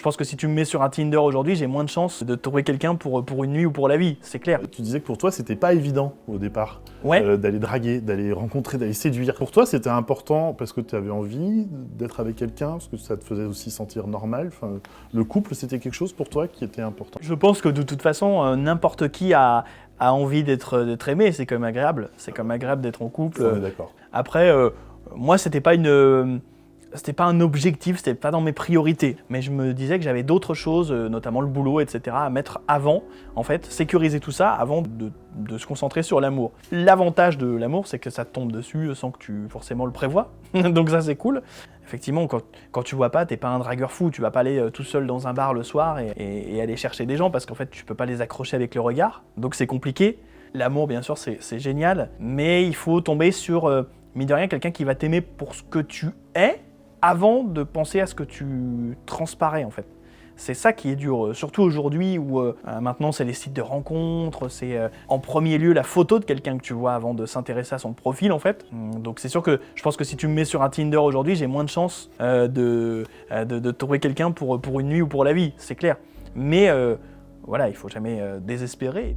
Je pense que si tu me mets sur un Tinder aujourd'hui, j'ai moins de chances de trouver quelqu'un pour une nuit ou pour la vie, c'est clair. Tu disais que pour toi, c'était pas évident au départ Ouais. d'aller draguer, d'aller rencontrer, d'aller séduire. Pour toi, c'était important parce que tu avais envie d'être avec quelqu'un, parce que ça te faisait aussi sentir normal. Enfin, le couple, c'était quelque chose pour toi qui était important. Je pense que de toute façon, n'importe qui a envie d'être aimé, c'est quand même agréable. C'est quand même agréable d'être en couple. On est d'accord. Après, moi, c'était pas un objectif, c'était pas dans mes priorités. Mais je me disais que j'avais d'autres choses, notamment le boulot, etc., à mettre avant, en fait, sécuriser tout ça avant de se concentrer sur l'amour. L'avantage de l'amour, c'est que ça te tombe dessus sans que tu forcément le prévois. Donc ça, c'est cool. Effectivement, quand tu vois pas, t'es pas un dragueur fou, tu vas pas aller tout seul dans un bar le soir et aller chercher des gens parce qu'en fait, tu peux pas les accrocher avec le regard. Donc c'est compliqué. L'amour, bien sûr, c'est génial, mais il faut tomber sur, mine de rien, quelqu'un qui va t'aimer pour ce que tu es, avant de penser à ce que tu transparais en fait. C'est ça qui est dur, surtout aujourd'hui où maintenant c'est les sites de rencontres, c'est en premier lieu la photo de quelqu'un que tu vois avant de s'intéresser à son profil en fait. Donc c'est sûr que je pense que si tu me mets sur un Tinder aujourd'hui, j'ai moins de chances de trouver quelqu'un pour une nuit ou pour la vie, c'est clair. Mais voilà, il faut jamais désespérer.